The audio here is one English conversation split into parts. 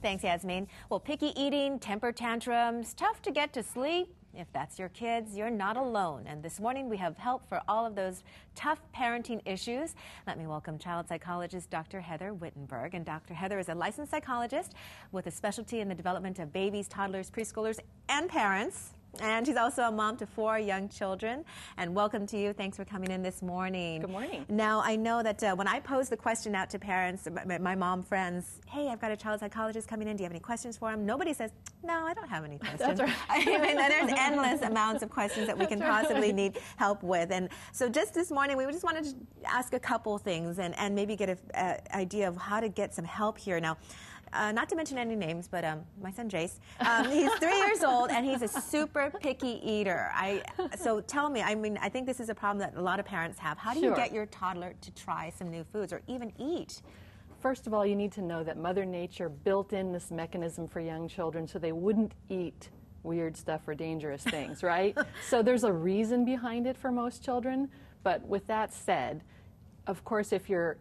Thanks, Yasmin. Well, picky eating, temper tantrums, tough to get to sleep. If that's your kids, you're not alone. And this morning we have help for all of those tough parenting issues. Let me welcome child psychologist Dr. Heather Wittenberg. And Dr. Heather is a licensed psychologist with a specialty in the development of babies, toddlers, preschoolers, and parents. And she's also a mom to 4 young children. And welcome to you. Thanks for coming in this morning. Good morning. Now, I know that when I pose the question out to parents, my mom friends, hey, I've got a child psychologist coming in. Do you have any questions for him? Nobody says, no, I don't have any questions. That's right. I mean, there's endless amounts of questions that we can possibly need help with. And so just this morning, we just wanted to ask a couple things and maybe get an idea of how to get some help here. Now, not to mention any names, but my son Jace, he's 3 years old and he's a super picky eater. So tell me, I mean, I think this is a problem that a lot of parents have. How do you get your toddler to try some new foods or even eat? First of all, you need to know that Mother Nature built in this mechanism for young children so they wouldn't eat weird stuff or dangerous things, right? So there's a reason behind it for most children. But with that said, of course, if you're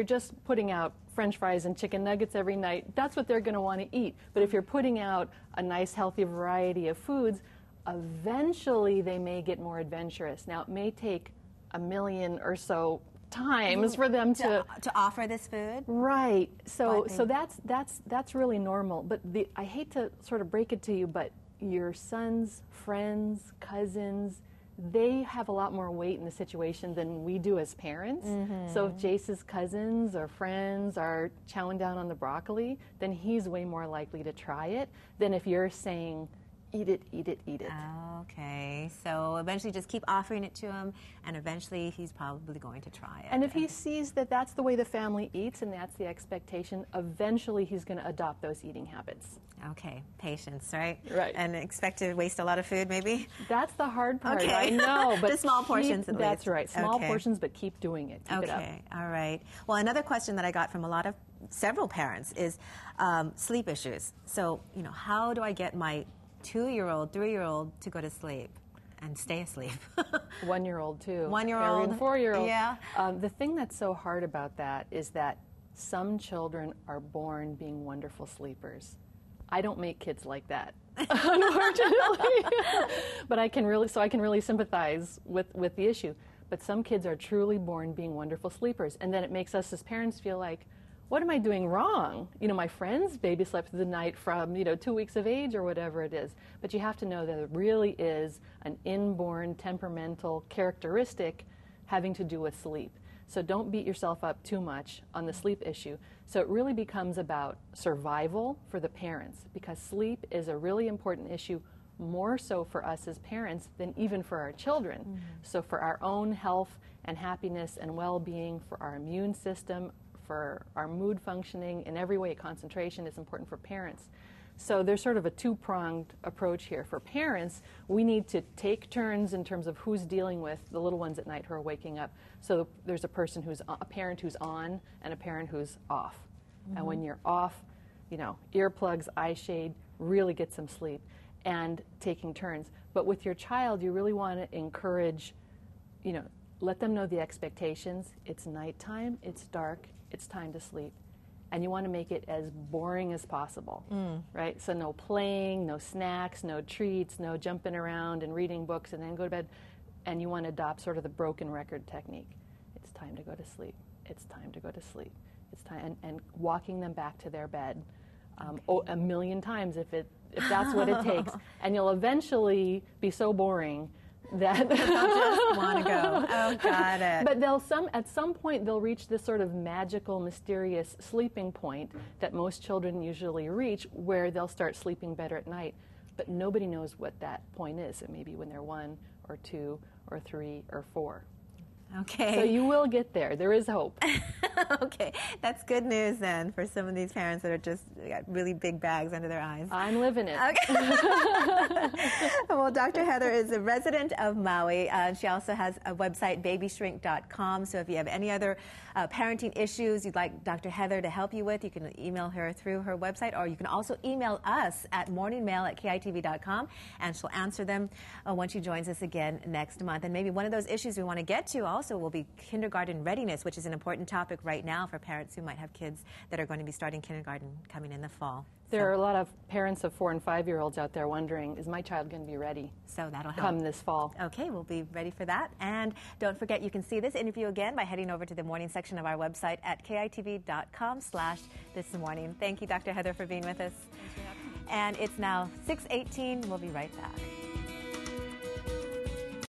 just putting out French fries and chicken nuggets every night, that's what they're going to want to eat. But if you're putting out a nice, healthy variety of foods, eventually they may get more adventurous. Now, it may take a million or so times for them to offer this food. Right. So that's really normal. But I hate to sort of break it to you, but your son's friends, cousins, they have a lot more weight in the situation than we do as parents. Mm-hmm. So if Jace's cousins or friends are chowing down on the broccoli, then he's way more likely to try it than if you're saying, eat it, eat it, eat it. Okay, so eventually just keep offering it to him, and eventually he's probably going to try it. And if he sees that that's the way the family eats and that's the expectation, eventually he's going to adopt those eating habits. Okay, patience, right? Right. And expect to waste a lot of food, maybe? That's the hard part. Okay. I know, but just small portions at least. That's right, small portions, but keep doing it. Keep it up. Okay, all right. Well, another question that I got from several parents is sleep issues. So, how do I get my 2-year-old, 3-year-old to go to sleep and stay asleep? 1-year-old too. 1-year-old. And 4-year-old. Yeah. The thing that's so hard about that is that some children are born being wonderful sleepers. I don't make kids like that, unfortunately. But I can really sympathize with the issue. But some kids are truly born being wonderful sleepers, and then it makes us as parents feel like, what am I doing wrong? My friend's baby slept through the night from, 2 weeks of age or whatever it is. But you have to know that it really is an inborn temperamental characteristic having to do with sleep. So don't beat yourself up too much on the sleep issue. So it really becomes about survival for the parents, because sleep is a really important issue, more so for us as parents than even for our children. Mm-hmm. So for our own health and happiness and well-being, for our immune system, for our mood functioning, in every way, concentration is important for parents. So there's sort of a two-pronged approach here. For parents, we need to take turns in terms of who's dealing with the little ones at night who are waking up. So there's a parent who's on and a parent who's off. Mm-hmm. And when you're off, earplugs, eye shade, really get some sleep, and taking turns. But with your child, you really want to encourage, let them know the expectations. It's nighttime, it's dark, it's time to sleep. And you want to make it as boring as possible, right? So no playing, no snacks, no treats, no jumping around and reading books and then go to bed. And you want to adopt sort of the broken record technique. It's time to go to sleep. It's time to go to sleep. It's time, and walking them back to their bed a million times if that's what it takes. And you'll eventually be so boring that they'll just want to go. Oh, got it. But at some point they'll reach this sort of magical, mysterious sleeping point that most children usually reach, where they'll start sleeping better at night. But nobody knows what that point is. It may be when they're 1 or 2 or 3 or 4. Okay. So you will get there. There is hope. Okay. That's good news then for some of these parents that are just got really big bags under their eyes. I'm living it. Okay. Well, Dr. Heather is a resident of Maui. She also has a website, babyshrink.com. So if you have any other parenting issues you'd like Dr. Heather to help you with, you can email her through her website, or you can also email us at morningmail@kitv.com, and she'll answer them when she joins us again next month. And maybe one of those issues we want to get to also will be kindergarten readiness, which is an important topic look right now for parents who might have kids that are going to be starting kindergarten coming in the fall. There are a lot of parents of 4- and 5-year-olds out there wondering, is my child going to be ready? So that'll help. Come this fall. Okay, we'll be ready for that. And don't forget, you can see this interview again by heading over to the morning section of our website at kitv.com/thismorning. Thank you, Dr. Heather, for being with us. Thanks for having me. And it's now 6:18. We'll be right back.